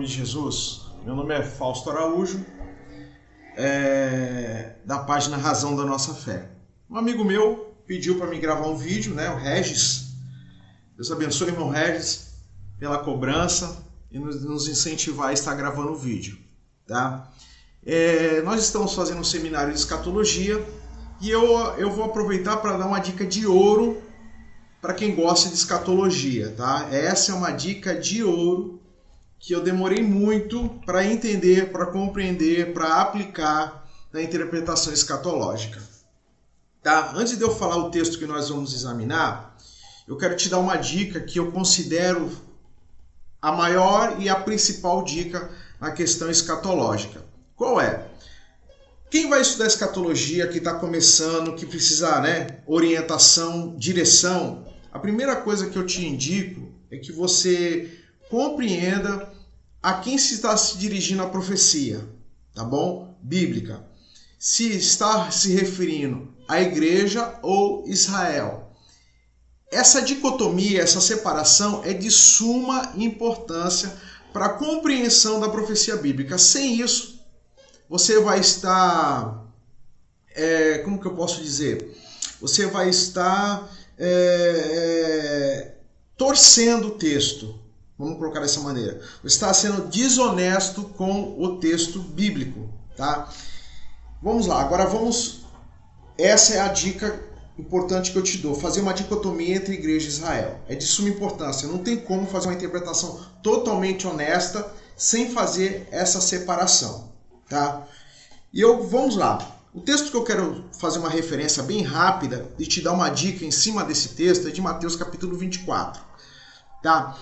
nome de Jesus. Meu nome é Fausto Araújo, da página Razão da Nossa Fé. Um amigo meu pediu para me gravar um vídeo, o Regis. Deus abençoe, irmão Regis, pela cobrança e nos incentivar a estar gravando o vídeo. Tá? Nós estamos fazendo um seminário de escatologia e eu vou aproveitar para dar uma dica de ouro para quem gosta de escatologia. Tá? Essa é uma dica de ouro que eu demorei muito para entender, para compreender, para aplicar na interpretação escatológica. Tá? Antes de eu falar o texto que nós vamos examinar, eu quero te dar uma dica que eu considero a maior e a principal dica na questão escatológica. Qual é? Quem vai estudar escatologia, que está começando, que precisa, orientação, direção, a primeira coisa que eu te indico é que você compreenda a quem se está se dirigindo a profecia, tá bom? Bíblica. Se está se referindo à igreja ou Israel. Essa dicotomia, essa separação é de suma importância para a compreensão da profecia bíblica. Sem isso, você vai estar, como que eu posso dizer? Você vai estar torcendo o texto. Vamos colocar dessa maneira. Você está sendo desonesto com o texto bíblico. Tá? Vamos lá. Agora essa é a dica importante que eu te dou. Fazer uma dicotomia entre igreja e Israel. É de suma importância. Não tem como fazer uma interpretação totalmente honesta sem fazer essa separação. Tá? Vamos lá. O texto que eu quero fazer uma referência bem rápida e te dar uma dica em cima desse texto é de Mateus capítulo 24. Tá?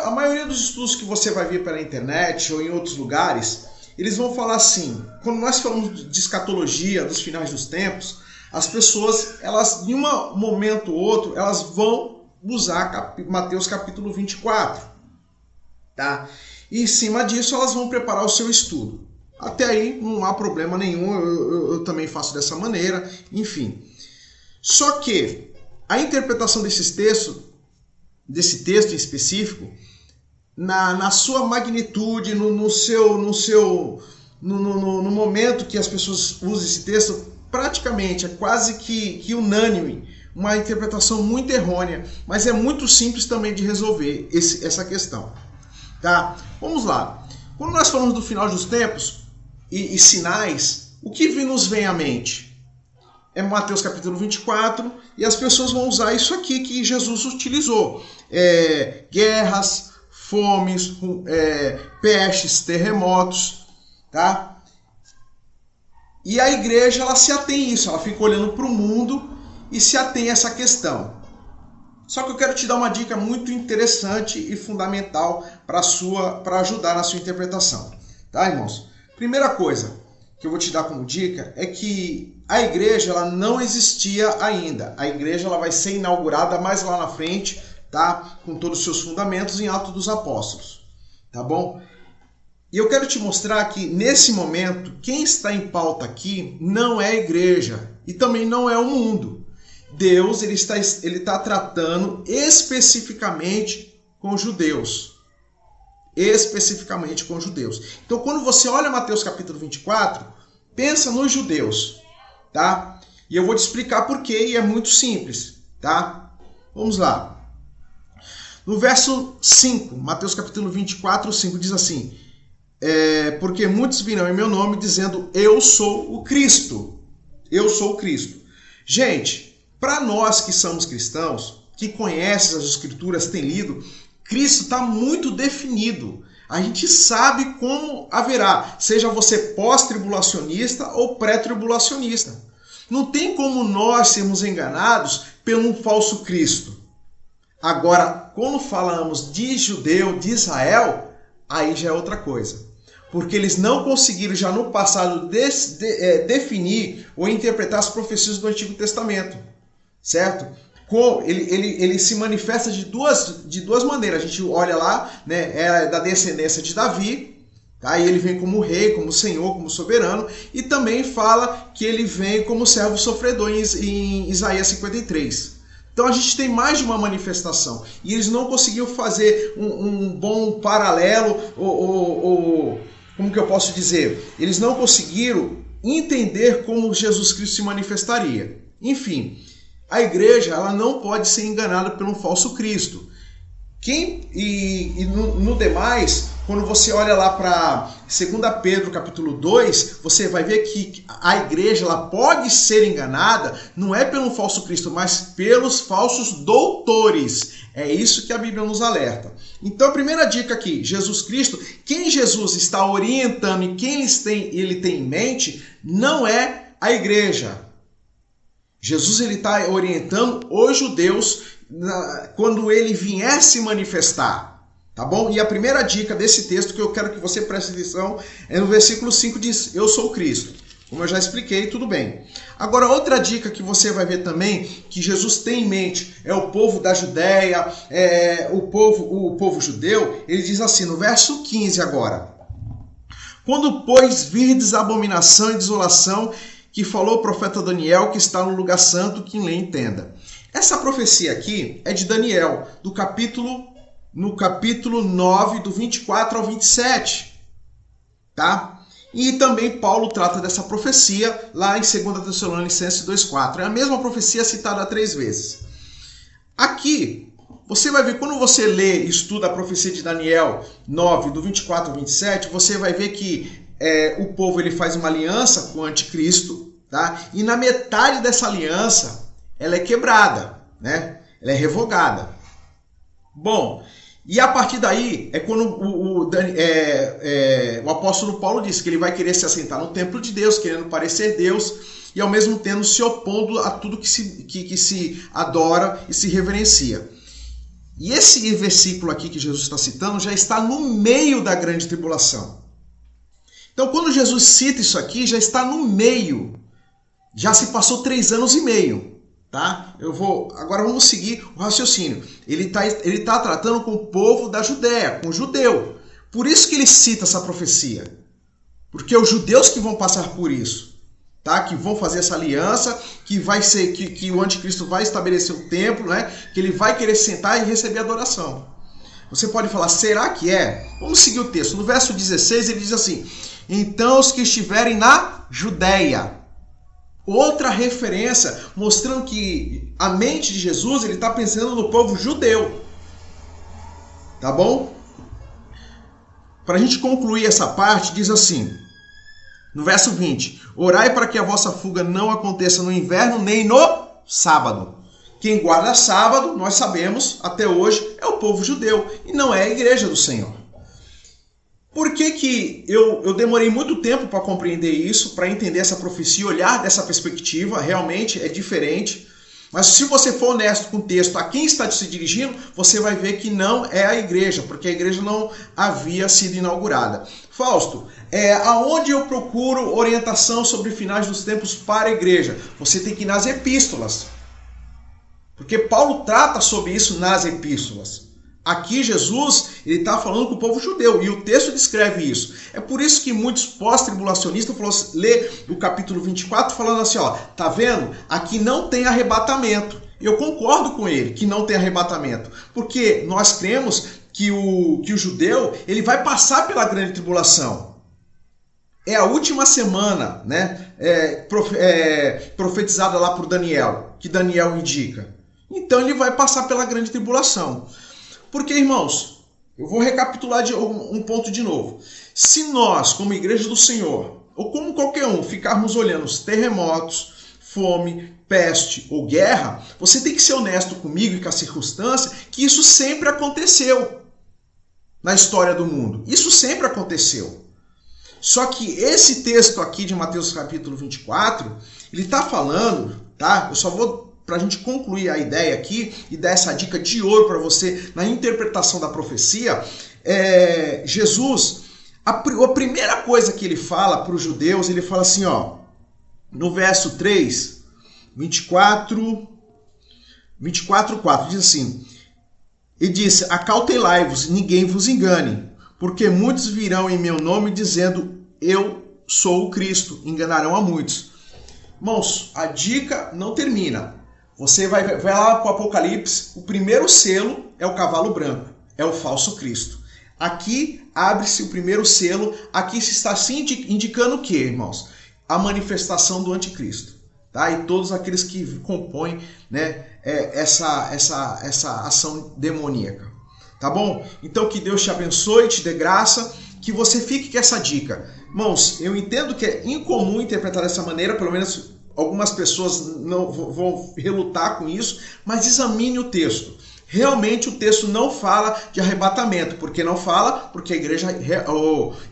A maioria dos estudos que você vai ver pela internet ou em outros lugares, eles vão falar assim, quando nós falamos de escatologia, dos finais dos tempos, as pessoas, elas, em um momento ou outro, elas vão usar Mateus capítulo 24. Tá? E em cima disso, elas vão preparar o seu estudo. Até aí não há problema nenhum, eu também faço dessa maneira, enfim. Só que a interpretação desse texto em específico, na sua magnitude, no momento que as pessoas usam esse texto, praticamente é quase que unânime, uma interpretação muito errônea, mas é muito simples também de resolver essa questão. Tá? Vamos lá. Quando nós falamos do final dos tempos e sinais, o que nos vem à mente? É Mateus capítulo 24, e as pessoas vão usar isso aqui que Jesus utilizou. Guerras, fomes, pestes, terremotos, tá? E a igreja, ela se atém a isso, ela fica olhando para o mundo e se atém a essa questão. Só que eu quero te dar uma dica muito interessante e fundamental para ajudar na sua interpretação. Tá, irmãos? Primeira coisa que eu vou te dar como dica é que a igreja ela não existia ainda. A igreja ela vai ser inaugurada mais lá na frente, tá? Com todos os seus fundamentos em Atos dos Apóstolos. Tá bom? E eu quero te mostrar que nesse momento, quem está em pauta aqui não é a igreja e também não é o mundo. Deus ele está tratando especificamente com os judeus. Especificamente com os judeus. Então, quando você olha Mateus capítulo 24, pensa nos judeus, tá? E eu vou te explicar por quê, e é muito simples, tá? Vamos lá. No verso 5, Mateus capítulo 24, 5, diz assim, porque muitos virão em meu nome dizendo, eu sou o Cristo. Eu sou o Cristo. Gente, para nós que somos cristãos, que conhecem as Escrituras, têm lido, Cristo está muito definido. A gente sabe como haverá, seja você pós-tribulacionista ou pré-tribulacionista. Não tem como nós sermos enganados pelo falso Cristo. Agora, quando falamos de judeu, de Israel, aí já é outra coisa. Porque eles não conseguiram já no passado definir ou interpretar as profecias do Antigo Testamento. Certo? Ele se manifesta de duas maneiras. A gente olha lá, é da descendência de Davi, tá? E ele vem como rei, como senhor, como soberano, e também fala que ele vem como servo sofredor em Isaías 53. Então a gente tem mais de uma manifestação. E eles não conseguiram fazer um bom paralelo, ou como que eu posso dizer? Eles não conseguiram entender como Jesus Cristo se manifestaria. Enfim, a igreja ela não pode ser enganada por um falso Cristo. No demais, quando você olha lá para 2 Pedro capítulo 2, você vai ver que a igreja ela pode ser enganada, não é pelo falso Cristo, mas pelos falsos doutores. É isso que a Bíblia nos alerta. Então a primeira dica aqui, Jesus Cristo, quem Jesus está orientando e quem ele tem em mente, não é a igreja. Jesus ele está orientando os judeus quando ele vier se manifestar, tá bom? E a primeira dica desse texto que eu quero que você preste atenção é no versículo 5, diz, eu sou Cristo. Como eu já expliquei, tudo bem. Agora, outra dica que você vai ver também, que Jesus tem em mente, é o povo da Judéia, o povo judeu, ele diz assim, no verso 15 agora, quando, pois, virdes a abominação e desolação, que falou o profeta Daniel, que está no lugar santo, quem lê entenda. Essa profecia aqui é de Daniel, no capítulo 9, do 24 ao 27. Tá? E também Paulo trata dessa profecia lá em 2 Tessalonicenses 2,4. É a mesma profecia citada 3 vezes. Aqui, você vai ver, quando você lê e estuda a profecia de Daniel 9, do 24 ao 27, você vai ver que o povo ele faz uma aliança com o anticristo, tá? E na metade dessa aliança, ela é quebrada, né? Ela é revogada. Bom, e a partir daí é quando o apóstolo Paulo diz que ele vai querer se assentar no templo de Deus, querendo parecer Deus, e ao mesmo tempo se opondo a tudo que se adora e se reverencia. E esse versículo aqui que Jesus está citando já está no meio da grande tribulação. Então quando Jesus cita isso aqui, já está no meio. Já se passou 3 anos e meio. Tá? Agora vamos seguir o raciocínio. Ele tá tratando com o povo da Judéia, com o judeu. Por isso que ele cita essa profecia. Porque é os judeus que vão passar por isso. Tá? Que vão fazer essa aliança, que vai ser que o anticristo vai estabelecer o templo, né? Que ele vai querer sentar e receber adoração. Você pode falar, será que é? Vamos seguir o texto. No verso 16 ele diz assim, então os que estiverem na Judéia. Outra referência mostrando que a mente de Jesus ele está pensando no povo judeu. Tá bom? Para a gente concluir essa parte, diz assim, no verso 20, orai para que a vossa fuga não aconteça no inverno nem no sábado. Quem guarda sábado, nós sabemos, até hoje, é o povo judeu e não é a igreja do Senhor. Por que eu demorei muito tempo para compreender isso, para entender essa profecia, olhar dessa perspectiva? Realmente é diferente. Mas se você for honesto com o texto, a quem está se dirigindo, você vai ver que não é a igreja, porque a igreja não havia sido inaugurada. Fausto, aonde eu procuro orientação sobre finais dos tempos para a igreja? Você tem que ir nas epístolas. Porque Paulo trata sobre isso nas epístolas. Aqui Jesus ele está falando com o povo judeu e o texto descreve isso. É por isso que muitos pós-tribulacionistas lê o capítulo 24 falando assim, ó, tá vendo? Aqui não tem arrebatamento. Eu concordo com ele que não tem arrebatamento, porque nós cremos que o judeu ele vai passar pela grande tribulação. É a última semana, né, profetizada lá por Daniel, que Daniel indica. Então ele vai passar pela grande tribulação. Porque, irmãos, eu vou recapitular um ponto de novo. Se nós, como igreja do Senhor, ou como qualquer um, ficarmos olhando os terremotos, fome, peste ou guerra, você tem que ser honesto comigo e com a circunstância que isso sempre aconteceu na história do mundo. Isso sempre aconteceu. Só que esse texto aqui de Mateus capítulo 24, ele está falando, tá? Eu só vou... Para a gente concluir a ideia aqui e dar essa dica de ouro para você na interpretação da profecia, Jesus, a primeira coisa que ele fala para os judeus, ele fala assim, ó, no verso 3, 24, 4, diz assim, e disse, acautelai-vos, ninguém vos engane, porque muitos virão em meu nome dizendo, eu sou o Cristo, enganarão a muitos. Irmãos, a dica não termina. Você vai lá para o Apocalipse, o primeiro selo é o cavalo branco, é o falso Cristo. Aqui abre-se o primeiro selo, aqui se está assim indicando o que, irmãos? A manifestação do anticristo. Tá? E todos aqueles que compõem, né, essa ação demoníaca. Tá bom? Então que Deus te abençoe, te dê graça, que você fique com essa dica. Irmãos, eu entendo que é incomum interpretar dessa maneira, pelo menos algumas pessoas não vão relutar com isso, mas examine o texto. Realmente o texto não fala de arrebatamento. Por que não fala? Porque a igreja,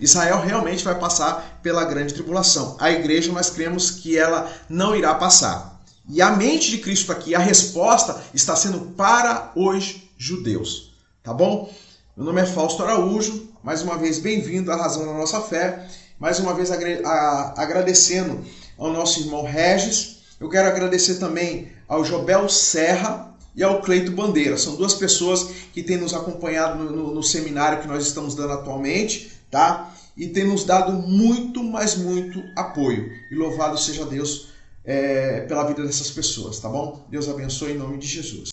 Israel realmente vai passar pela grande tribulação. A igreja, nós cremos que ela não irá passar. E a mente de Cristo aqui, a resposta está sendo para os judeus. Tá bom? Meu nome é Fausto Araújo. Mais uma vez, bem-vindo à Razão da Nossa Fé. Mais uma vez, agradecendo ao nosso irmão Regis. Eu quero agradecer também ao Jobel Serra e ao Cleito Bandeira. São duas pessoas que têm nos acompanhado no seminário que nós estamos dando atualmente, tá? E têm nos dado muito, mas muito apoio. E louvado seja Deus pela vida dessas pessoas, tá bom? Deus abençoe em nome de Jesus.